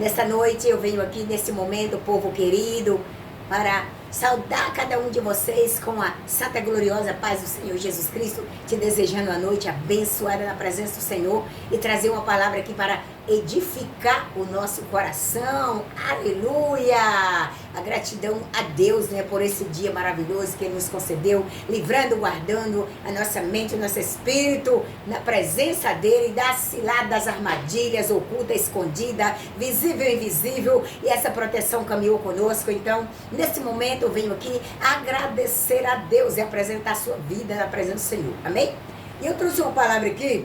Nessa noite eu venho aqui nesse momento, povo querido, para saudar cada um de vocês com a santa e gloriosa paz do Senhor Jesus Cristo, te desejando a noite abençoada na presença do Senhor e trazer uma palavra aqui para edificar o nosso coração. Aleluia! A gratidão a Deus, né, por esse dia maravilhoso que Ele nos concedeu, livrando, guardando a nossa mente, o nosso espírito na presença dEle, das ciladas, armadilhas, oculta, escondida, visível e invisível, e essa proteção caminhou conosco. Então, nesse momento eu venho aqui agradecer a Deus e apresentar a sua vida na presença do Senhor. Amém? E eu trouxe uma palavra aqui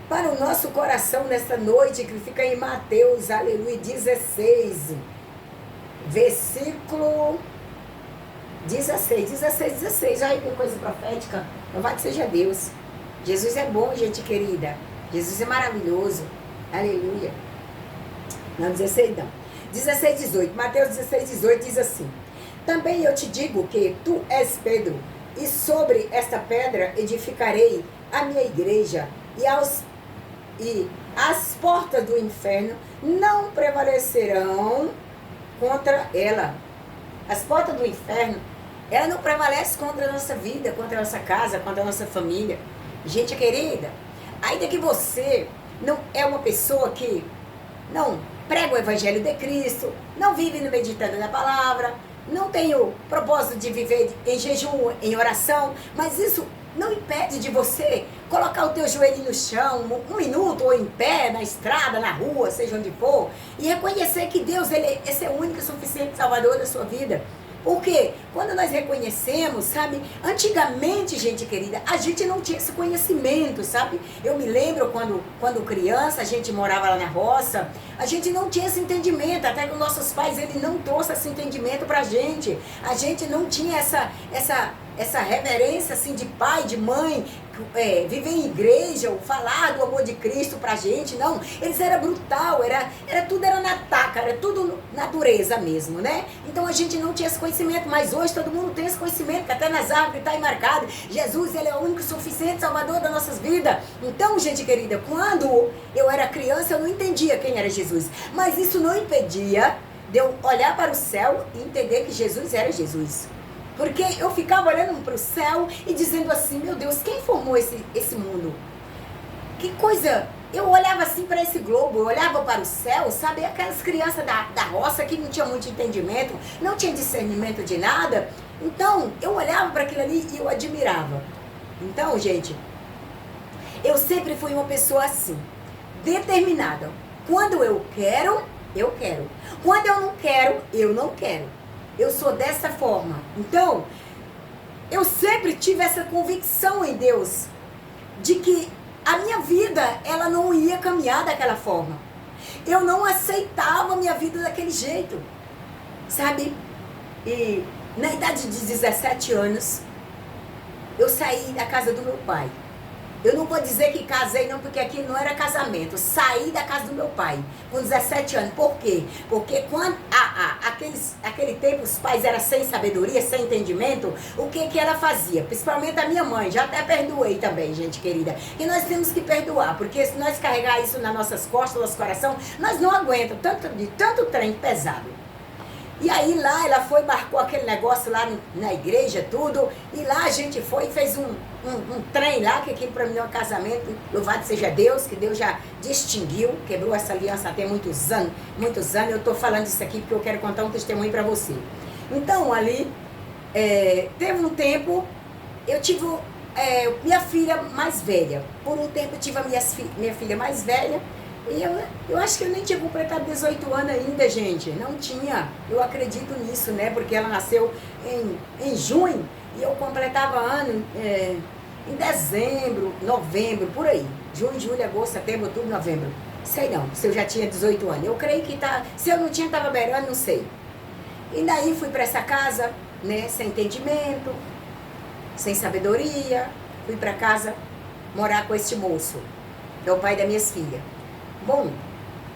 para o nosso coração nesta noite, que fica em Mateus, aleluia, 16, versículo 16. Olha que coisa profética. Louvado seja Deus. Jesus é bom, gente querida. Jesus é maravilhoso. Aleluia. Não, 16 não. 16, 18. Mateus 16, 18 diz assim: também eu te digo que tu és Pedro, e sobre esta pedra edificarei a minha igreja, e as portas do inferno não prevalecerão contra ela. As portas do inferno, ela não prevalece contra a nossa vida, contra a nossa casa, contra a nossa família. Gente querida, ainda que você não é uma pessoa que não prega o evangelho de Cristo, não vive no meditando na palavra, não tem o propósito de viver em jejum, em oração, mas isso não impede de você colocar o teu joelho no chão, um minuto, ou em pé, na estrada, na rua, seja onde for, e reconhecer que Deus, esse é o único e suficiente Salvador da sua vida. Porque quando nós reconhecemos, sabe, antigamente, gente querida, a gente não tinha esse conhecimento, sabe? Eu me lembro quando criança, a gente morava lá na roça, a gente não tinha esse entendimento, até que os nossos pais, eles não trouxeram esse entendimento pra gente. A gente não tinha essa reverência, assim, de pai, de mãe, viver em igreja, falar do amor de Cristo pra gente, não. Eles eram brutal, tudo era na taca, era tudo natureza mesmo, né? Então a gente não tinha esse conhecimento, mas hoje todo mundo tem esse conhecimento, que até nas árvores está aí marcado. Jesus, Ele é o único e suficiente Salvador das nossas vidas. Então, gente querida, quando eu era criança, eu não entendia quem era Jesus, mas isso não impedia de eu olhar para o céu e entender que Jesus era Jesus. Porque eu ficava olhando para o céu e dizendo assim, meu Deus, quem formou esse mundo? Que coisa! Eu olhava assim para esse globo, eu olhava para o céu, sabe? Aquelas crianças da roça que não tinham muito entendimento, não tinham discernimento de nada. Então, eu olhava para aquilo ali e eu admirava. Então, gente, eu sempre fui uma pessoa assim, determinada. Quando eu quero, eu quero. Quando eu não quero, eu não quero. Eu sou dessa forma. Então, eu sempre tive essa convicção em Deus de que a minha vida, ela não ia caminhar daquela forma. Eu não aceitava a minha vida daquele jeito, sabe? E na idade de 17 anos, eu saí da casa do meu pai. Eu não vou dizer que casei não, porque aquilo não era casamento. Saí da casa do meu pai com 17 anos. Por quê? Porque quando aquele tempo os pais eram sem sabedoria, sem entendimento, o que ela fazia? Principalmente a minha mãe, já até perdoei também, gente querida. E nós temos que perdoar, porque se nós carregar isso nas nossas costas, no nosso coração, nós não aguentamos tanto trem pesado. E aí lá ela foi, marcou aquele negócio lá na igreja, tudo, e lá a gente foi e fez um trem lá, que aquilo para mim é um casamento, louvado seja Deus, que Deus já distinguiu, quebrou essa aliança até muitos anos, eu estou falando isso aqui porque eu quero contar um testemunho para você. Então ali, teve um tempo, eu tive minha filha mais velha, por um tempo eu tive a minha filha mais velha, e eu acho que eu nem tinha completado 18 anos ainda, gente. Não tinha. Eu acredito nisso, né? Porque ela nasceu em junho e eu completava ano em dezembro, novembro, por aí. Junho, julho, agosto, setembro, outubro, novembro. Sei não, se eu já tinha 18 anos. Eu creio que tá. Se eu não tinha, estava beirando, não sei. E daí fui para essa casa, né? Sem entendimento, sem sabedoria. Fui para casa morar com este moço, que é o pai das minhas filhas. Bom,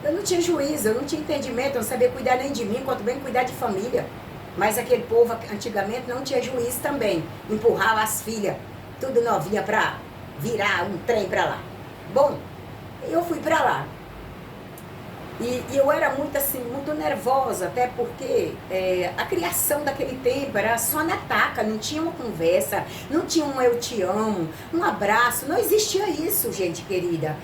eu não tinha juízo, eu não tinha entendimento, eu não sabia cuidar nem de mim, quanto bem cuidar de família. Mas aquele povo antigamente não tinha juízo também. Empurrava as filhas, tudo novinha pra virar um trem pra lá. Bom, eu fui pra lá. E eu era muito assim, muito nervosa, até porque a criação daquele tempo era só na taca, não tinha uma conversa, não tinha um eu te amo, um abraço, não existia isso, gente querida.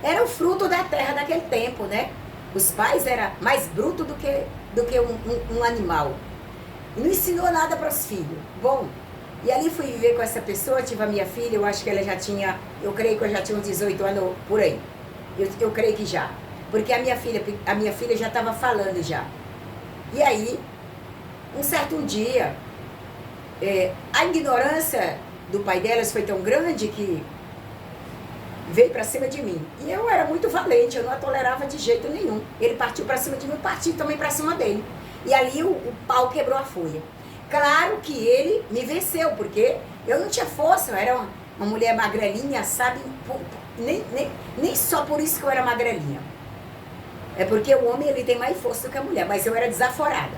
Era o fruto da terra daquele tempo, né? Os pais eram mais brutos do que um animal. E não ensinou nada para os filhos. Bom, e ali fui viver com essa pessoa, tive a minha filha, eu acho que ela já tinha, eu creio que eu já tinha uns 18 anos por aí. Eu creio que já. Porque a minha filha já estava falando já. E aí, um certo dia, a ignorância do pai delas foi tão grande que veio para cima de mim. E eu era muito valente, eu não a tolerava de jeito nenhum. Ele partiu para cima de mim, eu parti também para cima dele. E ali o pau quebrou a folha. Claro que ele me venceu, porque eu não tinha força, eu era uma mulher magrelinha, sabe? Nem só por isso que eu era magrelinha. É porque o homem ele tem mais força do que a mulher, mas eu era desaforada.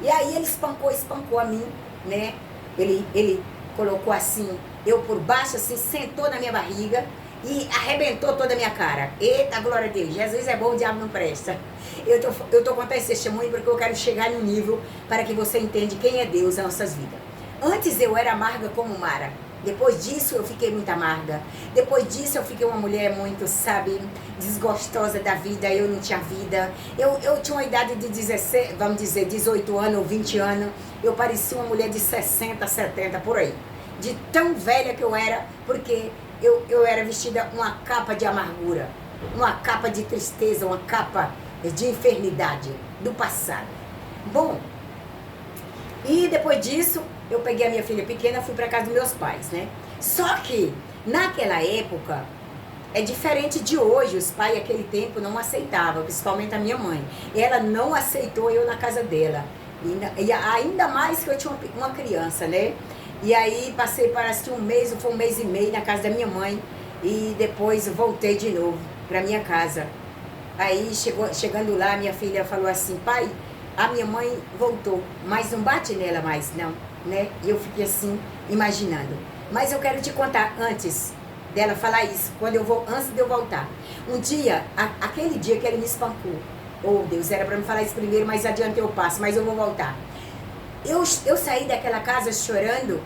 E aí ele espancou a mim, né? Ele colocou assim, eu por baixo, assim, sentou na minha barriga e arrebentou toda a minha cara. Eita, glória a Deus, Jesus é bom, o diabo não presta. Eu tô contando esse testemunho porque eu quero chegar no nível para que você entenda quem é Deus nas nossas vidas. Antes eu era amarga como Mara. Depois disso eu fiquei muito amarga. Depois disso eu fiquei uma mulher muito, sabe, desgostosa da vida. Eu não tinha vida. Eu tinha uma idade de 16, vamos dizer, 18 anos ou 20 anos. Eu parecia uma mulher de 60, 70, por aí. De tão velha que eu era, porque eu era vestida uma capa de amargura, uma capa de tristeza, uma capa de enfermidade do passado. Bom, e depois disso, eu peguei a minha filha pequena e fui para casa dos meus pais, né? Só que, naquela época, é diferente de hoje. Os pais, naquele tempo, não aceitavam, principalmente a minha mãe. Ela não aceitou eu na casa dela. E ainda mais que eu tinha uma criança, né? E aí, passei, parece que um mês, ou foi um mês e meio na casa da minha mãe. E depois voltei de novo para minha casa. Aí, chegando lá, minha filha falou assim, pai, a minha mãe voltou, mas não bate nela mais, não, né? E eu fiquei assim, imaginando. Mas eu quero te contar antes dela falar isso, antes de eu voltar. Um dia, aquele dia que ele me espancou, oh Deus, era para me falar isso primeiro, mas adiante eu passo, mas eu vou voltar. Eu saí daquela casa chorando,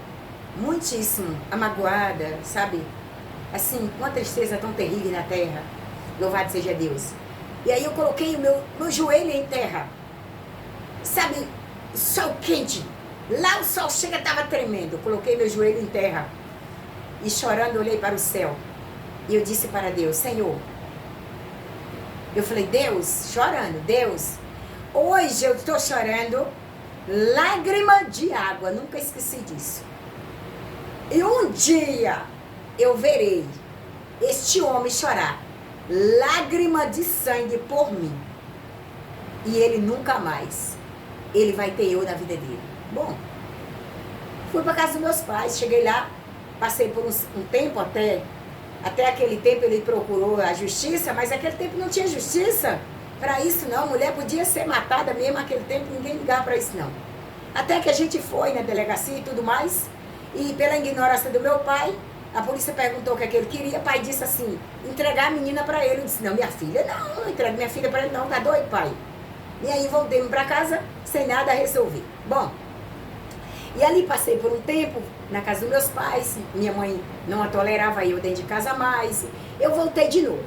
muitíssimo, amagoada, sabe? Assim, uma tristeza tão terrível na terra, louvado seja Deus. E aí eu coloquei o meu joelho em terra. Sabe, sol quente, lá o sol chega, estava tremendo. Eu coloquei meu joelho em terra e chorando olhei para o céu. E eu disse para Deus, Senhor, eu falei, Deus, chorando, Deus, hoje eu estou chorando lágrima de água, nunca esqueci disso. E um dia eu verei este homem chorar lágrima de sangue por mim. E ele nunca mais. Ele vai ter eu na vida dele. Bom, fui para casa dos meus pais, cheguei lá, passei por um tempo até aquele tempo ele procurou a justiça, mas naquele tempo não tinha justiça para isso não, mulher podia ser matada mesmo naquele tempo, ninguém ligava para isso não. Até que a gente foi na delegacia e tudo mais, e pela ignorância do meu pai, a polícia perguntou o que ele queria, o pai disse assim, entregar a menina para ele. Eu disse, não, minha filha, não entrego minha filha para ele não, tá doido, pai? E aí voltei para casa sem nada a resolver. Bom, e ali passei por um tempo na casa dos meus pais, minha mãe não a tolerava eu dentro de casa mais, eu voltei de novo.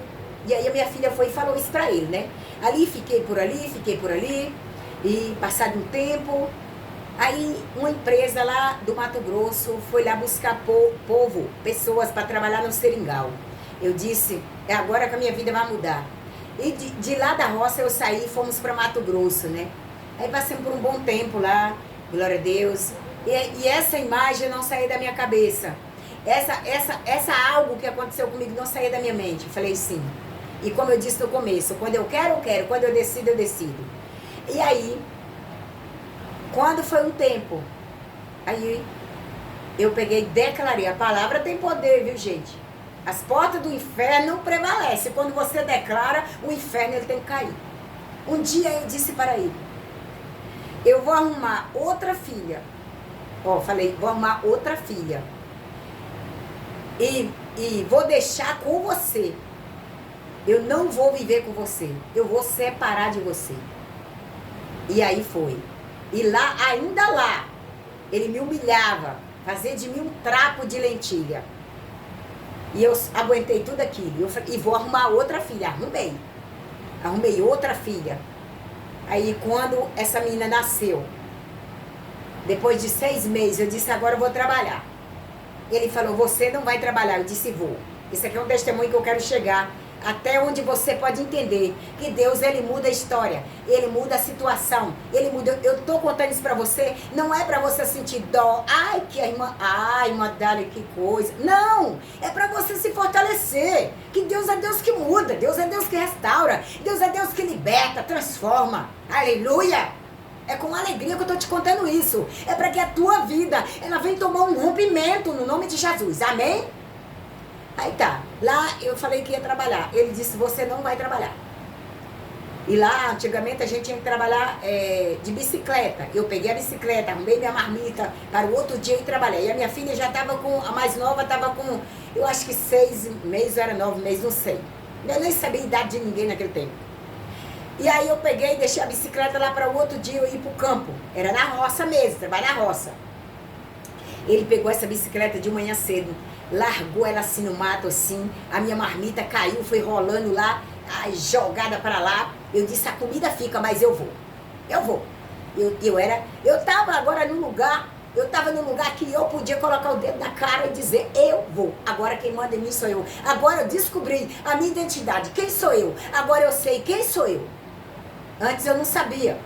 E aí a minha filha foi e falou isso para ele, né? Ali, fiquei por ali, e passado um tempo, aí uma empresa lá do Mato Grosso foi lá buscar pessoas para trabalhar no seringal. Eu disse, é agora que a minha vida vai mudar. E de lá da roça eu saí e fomos para Mato Grosso, né? Aí passamos por um bom tempo lá, glória a Deus. E essa imagem não saía da minha cabeça. Essa algo que aconteceu comigo não saía da minha mente. Eu falei sim. E como eu disse no começo, quando eu quero, eu quero. Quando eu decido, eu decido. E aí, quando foi um tempo, aí eu peguei e declarei. A palavra tem poder, viu, gente? As portas do inferno prevalecem. Quando você declara, o inferno ele tem que cair. Um dia eu disse para ele, eu vou arrumar outra filha. Falei, vou arrumar outra filha. E vou deixar com você. Eu não vou viver com você. Eu vou separar de você. E aí foi. E lá, ainda lá, ele me humilhava. Fazia de mim um trapo de lentilha. E eu aguentei tudo aquilo. Eu falei, e vou arrumar outra filha. Arrumei outra filha. Aí quando essa menina nasceu, depois de 6 meses, eu disse, agora eu vou trabalhar. Ele falou, você não vai trabalhar. Eu disse, vou. Esse aqui é um testemunho que eu quero chegar até onde você pode entender que Deus, ele muda a história, ele muda a situação, ele muda. Eu tô contando isso pra você, não é pra você sentir dó, que a irmã, irmã Dália, que coisa. Não, é pra você se fortalecer, que Deus é Deus que muda, Deus é Deus que restaura, Deus é Deus que liberta, transforma. Aleluia! É com alegria que eu tô te contando isso. É para que a tua vida, ela venha tomar um rompimento no nome de Jesus. Amém? Aí tá. Lá eu falei que ia trabalhar. Ele disse, você não vai trabalhar. E lá, antigamente, a gente tinha que trabalhar de bicicleta. Eu peguei a bicicleta, arrumei minha marmita para o outro dia e trabalhei. E a minha filha já estava com, a mais nova estava com, eu acho que 6 meses, ou era 9 meses, não sei. Eu nem sabia a idade de ninguém naquele tempo. E aí eu peguei e deixei a bicicleta lá para o outro dia eu ir para o campo. Era na roça mesmo, trabalhar na roça. Ele pegou essa bicicleta de manhã cedo, largou ela assim no mato, assim. A minha marmita caiu, foi rolando lá, jogada para lá. Eu disse, a comida fica, mas eu vou. Eu vou. Eu estava agora num lugar, eu estava num lugar que eu podia colocar o dedo na cara e dizer, eu vou. Agora quem manda em mim sou eu. Agora eu descobri a minha identidade. Quem sou eu? Agora eu sei quem sou eu. Antes eu não sabia.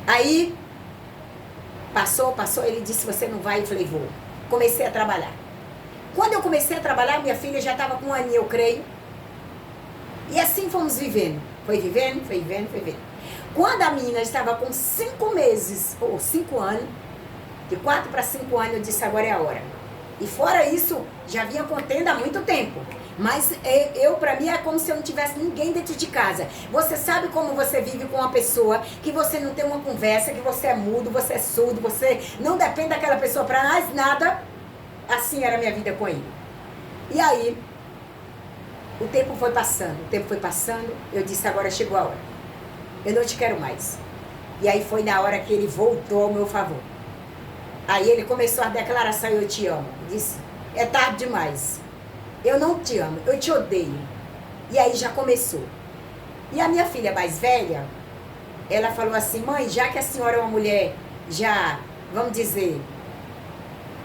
Aí, passou, ele disse, você não vai? Eu falei, vou. Comecei a trabalhar. Quando eu comecei a trabalhar, minha filha já estava com 1 aninho, eu creio. E assim fomos vivendo. Foi vivendo. Quando a menina estava com 5 meses, ou 5 anos, de 4 para 5 anos, eu disse, agora é a hora. E fora isso, já vinha contenda há muito tempo. Mas pra mim, é como se eu não tivesse ninguém dentro de casa. Você sabe como você vive com uma pessoa que você não tem uma conversa, que você é mudo, você é surdo, você não depende daquela pessoa para mais nada. Assim era a minha vida com ele. E aí, o tempo foi passando, eu disse, agora chegou a hora. Eu não te quero mais. E aí foi na hora que ele voltou ao meu favor. Aí ele começou a declaração, eu te amo. Disse, é tarde demais. Eu não te amo, eu te odeio. E aí já começou. E a minha filha mais velha, ela falou assim, mãe, já que a senhora é uma mulher, já, vamos dizer,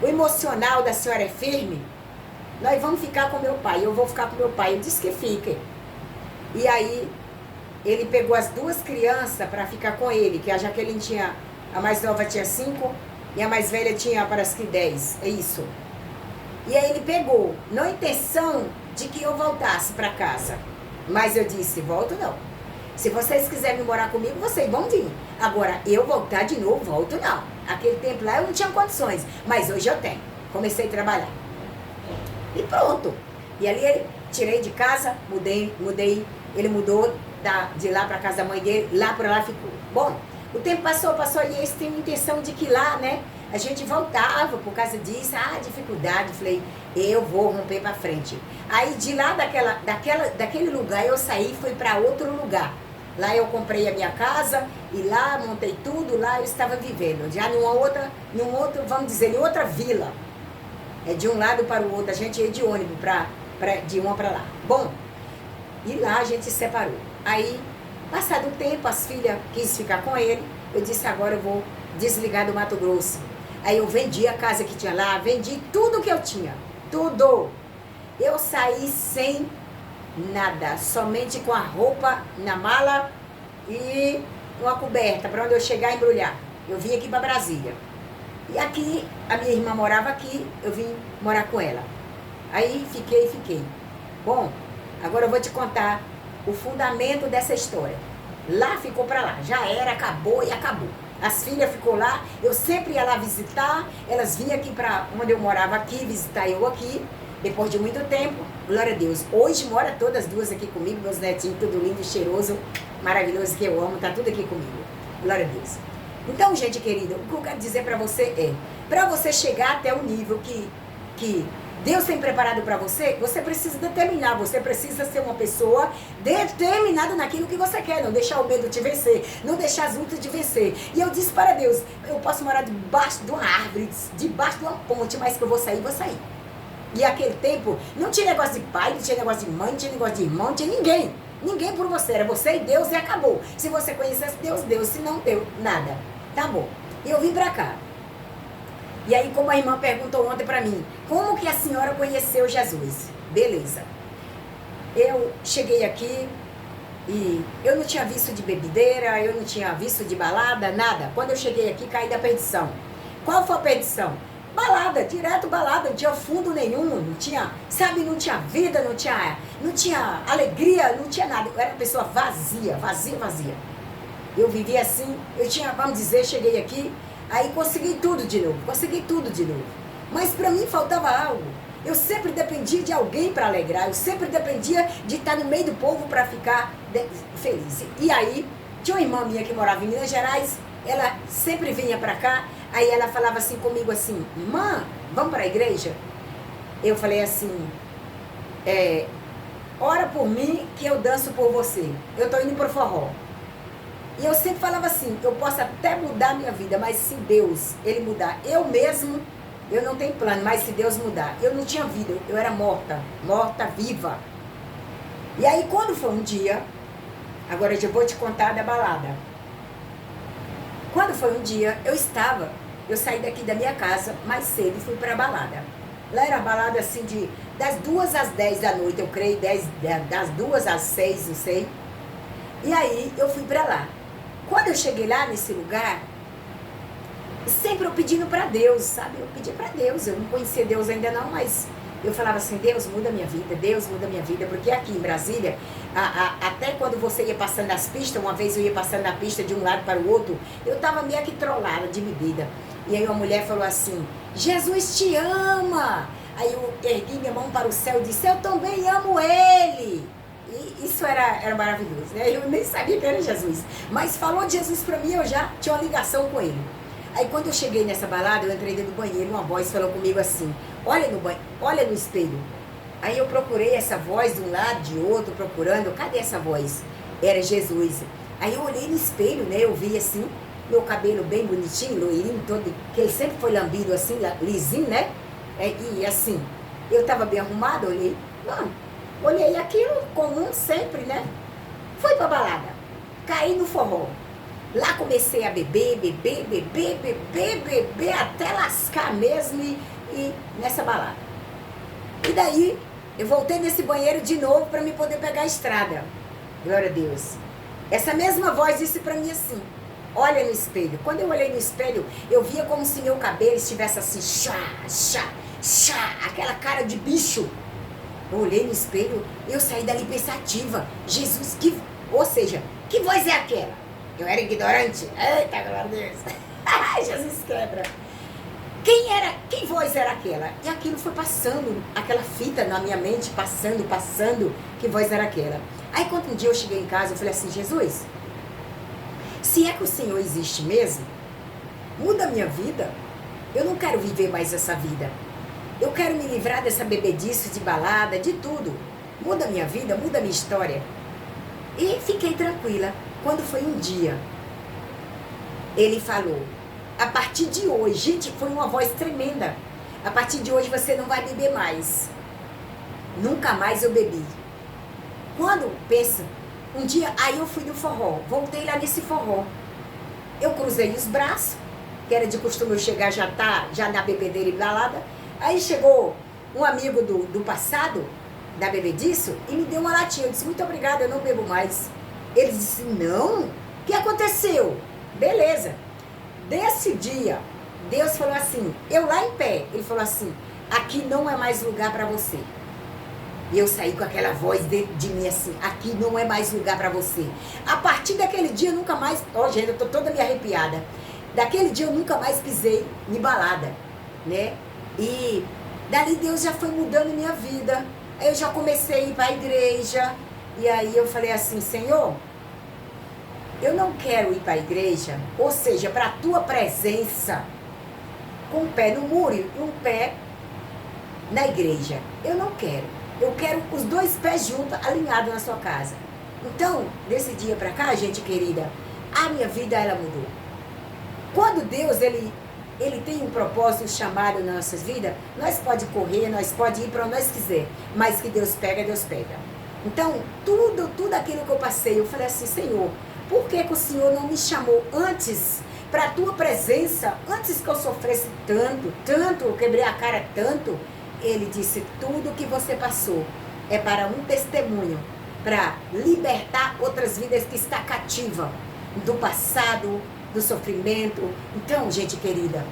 o emocional da senhora é firme, nós vamos ficar com meu pai, eu vou ficar com meu pai. Eu disse que fique. E aí, ele pegou as 2 crianças para ficar com ele, que a Jaqueline tinha, a mais nova tinha 5, e a mais velha tinha, parece que 10, é isso. E aí ele pegou, na intenção de que eu voltasse para casa. Mas eu disse, volto não. Se vocês quiserem morar comigo, vocês vão vir. Agora, eu voltar de novo, volto não. Aquele tempo lá eu não tinha condições, mas hoje eu tenho. Comecei a trabalhar. E pronto. E ali, tirei de casa, mudei. Ele mudou de lá para casa da mãe dele, lá para lá ficou. Bom, o tempo passou e eles têm a intenção de que lá, né? A gente voltava por causa disso, dificuldade. Falei, eu vou romper para frente. Aí de lá daquele lugar eu saí e fui para outro lugar. Lá eu comprei a minha casa e lá montei tudo, lá eu estava vivendo. Já num outro, vamos dizer, em outra vila. De um lado para o outro, a gente ia de ônibus de uma para lá. Bom, e lá a gente se separou. Aí, passado um tempo, as filhas quis ficar com ele. Eu disse, agora eu vou desligar do Mato Grosso. Aí eu vendi a casa que tinha lá, vendi tudo que eu tinha. Tudo. Eu saí sem nada, somente com a roupa na mala e uma coberta para onde eu chegar e embrulhar. Eu vim aqui para Brasília. E aqui, a minha irmã morava aqui, eu vim morar com ela. Aí fiquei. Bom, agora eu vou te contar o fundamento dessa história. Lá ficou para lá, já era, acabou e acabou. As filhas ficou lá, eu sempre ia lá visitar, elas vinham aqui para onde eu morava aqui, visitar eu aqui, depois de muito tempo, glória a Deus. Hoje mora todas 2 aqui comigo, meus netinhos, tudo lindo, cheiroso, maravilhoso, que eu amo, tá tudo aqui comigo, glória a Deus. Então, gente querida, o que eu quero dizer para você é, para você chegar até o nível que Deus tem preparado para você, você precisa determinar, você precisa ser uma pessoa determinada naquilo que você quer, não deixar o medo te vencer, não deixar as lutas te vencer. E eu disse para Deus, eu posso morar debaixo de uma árvore, debaixo de uma ponte, mas que eu vou sair, vou sair. E aquele tempo, não tinha negócio de pai, não tinha negócio de mãe, não tinha negócio de irmão, não tinha ninguém. Ninguém por você, era você e Deus e acabou. Se você conhecesse Deus, Deus, se não deu, nada. Tá bom. E eu vim pra cá. E aí, como a irmã perguntou ontem pra mim, como que a senhora conheceu Jesus? Beleza. Eu cheguei aqui e eu não tinha visto de bebedeira, eu não tinha visto de balada, nada. Quando eu cheguei aqui, caí da perdição. Qual foi a perdição? Balada, direto balada, não tinha fundo nenhum, não tinha, sabe, não tinha vida, não tinha alegria, não tinha nada. Eu era uma pessoa vazia, vazia. Eu vivia assim, eu tinha, vamos dizer, cheguei aqui, aí consegui tudo de novo. Mas para mim faltava algo. Eu sempre dependia de alguém para alegrar, eu sempre dependia de estar no meio do povo para ficar feliz. E aí, tinha uma irmã minha que morava em Minas Gerais, ela sempre vinha para cá, aí ela falava assim comigo assim, irmã, vamos para a igreja? Eu falei assim, ora por mim que eu danço por você, eu tô indo pro forró. E eu sempre falava assim, eu posso até mudar a minha vida, mas se Deus, Ele mudar, eu mesmo, eu não tenho plano, mas se Deus mudar, eu não tinha vida, eu era morta viva. E aí quando foi um dia, agora eu já vou te contar da balada. Quando foi um dia, eu saí daqui da minha casa mais cedo e fui para a balada. Lá era balada assim das 2 às 10 da noite, eu creio, das 2 às 6, não sei. E aí eu fui para lá. Quando eu cheguei lá nesse lugar, sempre eu pedindo para Deus, sabe? Eu pedi para Deus, eu não conhecia Deus ainda não, mas eu falava assim, Deus muda minha vida, Deus muda minha vida, porque aqui em Brasília, até quando você ia passando nas pistas, uma vez eu ia passando na pista de um lado para o outro, eu estava meio que trollada de bebida. E aí uma mulher falou assim, Jesus te ama! Aí eu ergui minha mão para o céu e disse, eu também amo Ele! E isso era maravilhoso, né? Eu nem sabia que era Jesus. Mas falou de Jesus para mim, eu já tinha uma ligação com Ele. Aí quando eu cheguei nessa balada, eu entrei dentro do banheiro, uma voz falou comigo assim, olha no espelho. Aí eu procurei essa voz de um lado, de outro, procurando, cadê essa voz? Era Jesus. Aí eu olhei no espelho, né? Eu vi assim, meu cabelo bem bonitinho, loirinho, todo, que ele sempre foi lambido assim, lisinho, né? E assim, eu tava bem arrumada, olhei aquilo comum sempre, né? Fui pra balada, caí no forró. Lá comecei a beber, até lascar mesmo e nessa balada. E daí, eu voltei nesse banheiro de novo para me poder pegar a estrada. Glória a Deus. Essa mesma voz disse para mim assim, olha no espelho. Quando eu olhei no espelho, eu via como se meu cabelo estivesse assim, aquela cara de bicho. Eu olhei no espelho, eu saí dali pensativa. Jesus, ou seja, que voz é aquela? Eu era ignorante. Eita, glória a Deus. Jesus quebra. Que voz era aquela? E aquilo foi passando, aquela fita na minha mente, passando, que voz era aquela? Aí quando um dia eu cheguei em casa, eu falei assim, Jesus, se é que o Senhor existe mesmo, muda a minha vida. Eu não quero viver mais essa vida. Eu quero me livrar dessa bebedice de balada, de tudo. Muda a minha vida, muda a minha história. E fiquei tranquila. Quando foi um dia, ele falou, a partir de hoje, gente, foi uma voz tremenda. A partir de hoje você não vai beber mais. Nunca mais eu bebi. Quando, pensa, um dia, aí eu fui no forró, voltei lá nesse forró. Eu cruzei os braços, que era de costume eu chegar já na bebedeira e balada. Aí chegou um amigo do passado, da bebediço, e me deu uma latinha. Eu disse, muito obrigada, eu não bebo mais. Ele disse, não, o que aconteceu? Beleza. Desse dia, Deus falou assim, eu lá em pé, ele falou assim, aqui não é mais lugar para você. E eu saí com aquela voz dentro de mim assim, aqui não é mais lugar para você. A partir daquele dia, eu nunca mais, gente, eu tô toda me arrepiada. Daquele dia, eu nunca mais pisei em balada, né? E dali Deus já foi mudando minha vida. Aí eu já comecei a ir para a igreja. E aí eu falei assim, Senhor, eu não quero ir para a igreja, ou seja, para a tua presença, com um pé no muro e um pé na igreja. Eu não quero. Eu quero os dois pés juntos, alinhados na sua casa. Então, desse dia para cá, gente querida, a minha vida, ela mudou. Quando Deus, ele tem um propósito, um chamado nas nossas vidas, nós pode correr, nós pode ir para onde nós quiser, mas que Deus pega, Deus pega. Então, tudo aquilo que eu passei, eu falei assim, Senhor, por que que o Senhor não me chamou antes para a tua presença, antes que eu sofresse tanto, eu quebrei a cara tanto? Ele disse, tudo que você passou é para um testemunho, para libertar outras vidas que estão cativas do passado, do sofrimento. Então, gente querida,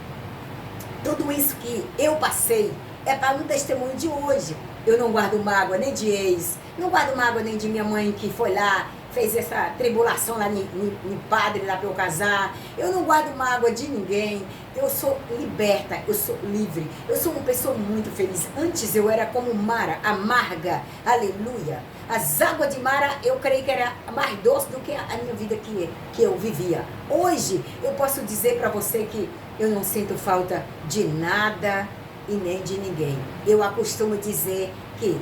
tudo isso que eu passei é para um testemunho de hoje. Eu não guardo mágoa nem de ex, não guardo mágoa nem de minha mãe que foi lá, fez essa tribulação lá no padre lá para eu casar. Eu não guardo mágoa de ninguém. Eu sou liberta, eu sou livre. Eu sou uma pessoa muito feliz. Antes eu era como Mara, amarga. Aleluia. As águas de Mara eu creio que era mais doce do que a minha vida que eu vivia. Hoje eu posso dizer para você que eu não sinto falta de nada e nem de ninguém. Eu acostumo dizer que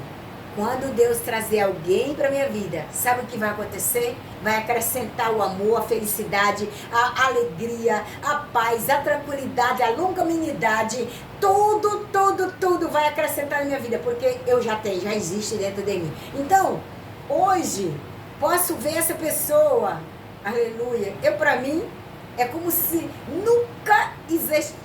quando Deus trazer alguém para minha vida, sabe o que vai acontecer? Vai acrescentar o amor, a felicidade, a alegria, a paz, a tranquilidade, a longanimidade. Tudo vai acrescentar na minha vida, porque eu já tenho, já existe dentro de mim. Então, hoje, posso ver essa pessoa, aleluia, para mim, é como se nunca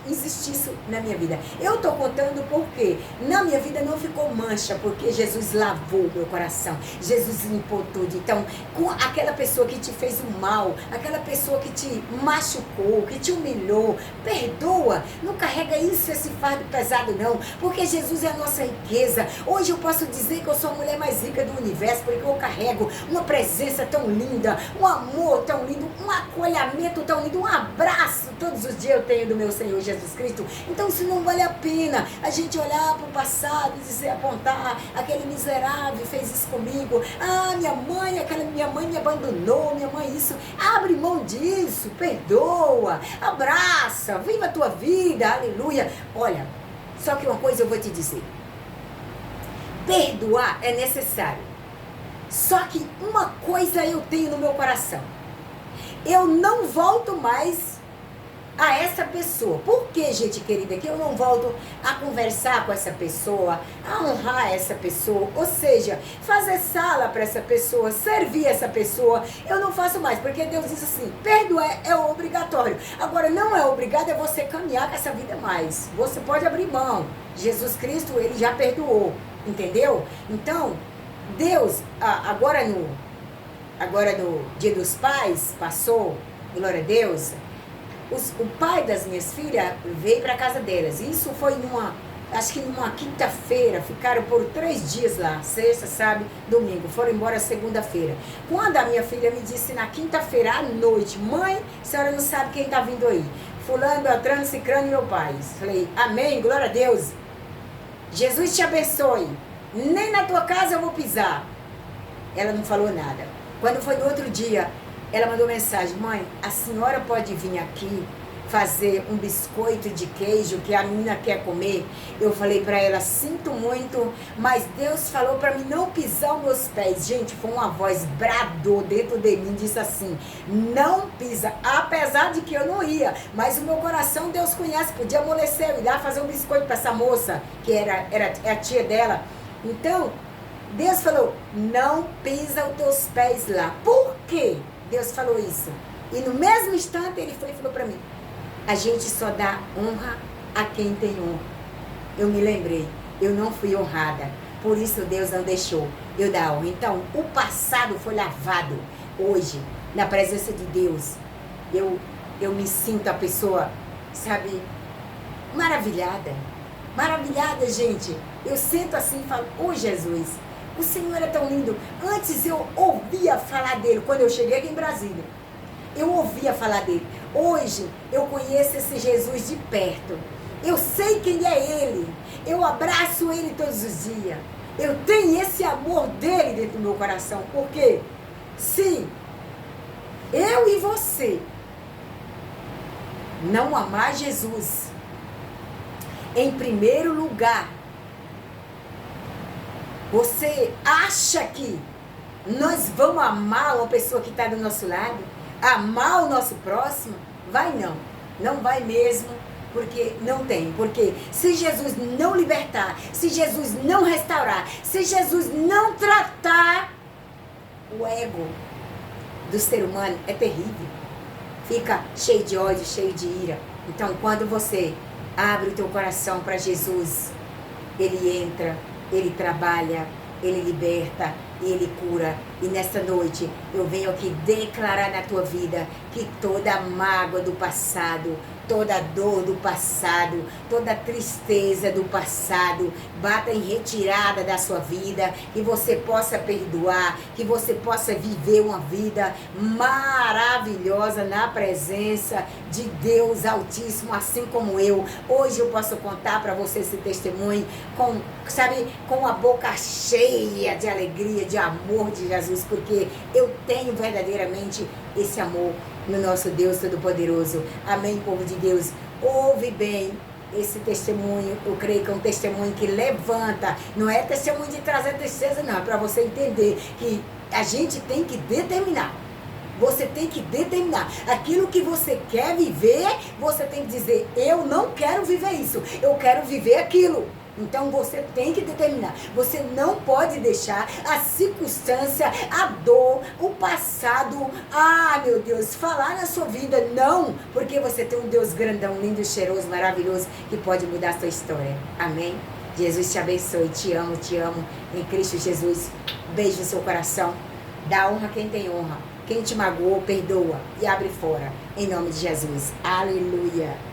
existisse na minha vida. Eu estou contando porque na minha vida não ficou mancha, porque Jesus lavou meu coração. Jesus limpou tudo. Então, com aquela pessoa que te fez o mal, aquela pessoa que te machucou, que te humilhou, perdoa. Não carrega esse fardo pesado não, porque Jesus é a nossa riqueza. Hoje eu posso dizer que eu sou a mulher mais rica do universo, porque eu carrego uma presença tão linda, um amor tão lindo, um acolhimento tão lindo, um abraço todos os dias eu tenho do meu Senhor Jesus Cristo. Então isso não vale a pena a gente olhar para o passado e dizer, apontar, aquele miserável fez isso comigo, aquela minha mãe me abandonou, minha mãe isso. Abre mão disso, perdoa, abraça, viva a tua vida, aleluia. Olha, só que uma coisa eu vou te dizer, perdoar é necessário, só que uma coisa eu tenho no meu coração, eu não volto mais a essa pessoa. Por que, gente querida, que eu não volto a conversar com essa pessoa, a honrar essa pessoa, ou seja, fazer sala para essa pessoa, servir essa pessoa, eu não faço mais, porque Deus diz assim, perdoar é obrigatório. Agora, não é obrigado, é você caminhar com essa vida mais. Você pode abrir mão. Jesus Cristo, ele já perdoou, entendeu? Então, Deus, agora no Dia dos Pais, passou, glória a Deus, o pai das minhas filhas veio para casa delas. Isso foi acho que numa quinta-feira, ficaram por 3 dias lá, sexta, sábado, domingo, foram embora segunda-feira. Quando a minha filha me disse na quinta-feira à noite, mãe, a senhora não sabe quem está vindo aí? Fulano, Beltrano, Cicrano e meu pai. Falei, amém, glória a Deus. Jesus te abençoe. Nem na tua casa eu vou pisar. Ela não falou nada. Quando foi no outro dia, ela mandou mensagem, mãe, a senhora pode vir aqui fazer um biscoito de queijo que a menina quer comer? Eu falei para ela, sinto muito, mas Deus falou para mim não pisar os meus pés. Gente, foi uma voz, bradou dentro de mim, disse assim, não pisa, apesar de que eu não ia, mas o meu coração Deus conhece, podia amolecer, eu ir lá fazer um biscoito para essa moça, que era a tia dela. Então, Deus falou, não pisa os teus pés lá. Por quê? Deus falou isso. E no mesmo instante ele foi e falou para mim, a gente só dá honra a quem tem honra. Eu me lembrei, eu não fui honrada, por isso Deus não deixou eu dar honra. Então, o passado foi lavado. Hoje, na presença de Deus, eu me sinto a pessoa, sabe, maravilhada. Maravilhada, gente. Eu sento assim e falo, ô Jesus, o Senhor é tão lindo. Antes eu ouvia falar dele, quando eu cheguei aqui em Brasília. Eu ouvia falar dele. Hoje eu conheço esse Jesus de perto. Eu sei quem é ele. Eu abraço ele todos os dias. Eu tenho esse amor dele dentro do meu coração. Porque se eu e você não amar Jesus em primeiro lugar, Você acha que nós vamos amar uma pessoa que está do nosso lado? Amar o nosso próximo? Vai não. Não vai mesmo, porque não tem. Porque se Jesus não libertar, se Jesus não restaurar, se Jesus não tratar, o ego do ser humano é terrível. Fica cheio de ódio, cheio de ira. Então, quando você abre o teu coração para Jesus, Ele entra, Ele trabalha, Ele liberta, Ele cura. E nesta noite eu venho aqui declarar na tua vida que toda a mágoa do passado, toda a dor do passado, toda a tristeza do passado, bata em retirada da sua vida, que você possa perdoar, que você possa viver uma vida maravilhosa na presença de Deus Altíssimo, assim como eu. Hoje eu posso contar para você esse testemunho com a boca cheia de alegria, de amor de Jesus, porque eu tenho verdadeiramente esse amor no nosso Deus Todo-Poderoso. Amém, povo de Deus? Ouve bem esse testemunho. Eu creio que é um testemunho que levanta. Não é testemunho de trazer tristeza, não. É para você entender que a gente tem que determinar. Você tem que determinar. Aquilo que você quer viver, você tem que dizer: eu não quero viver isso. Eu quero viver aquilo. Então você tem que determinar. Você não pode deixar a circunstância, a dor, o passado, meu Deus, falar na sua vida. Não, porque você tem um Deus grandão, lindo, cheiroso, maravilhoso, que pode mudar a sua história. Amém? Jesus te abençoe. Te amo em Cristo Jesus. Beijo no seu coração. Dá honra a quem tem honra. Quem te magoou, perdoa e abre fora. Em nome de Jesus. Aleluia.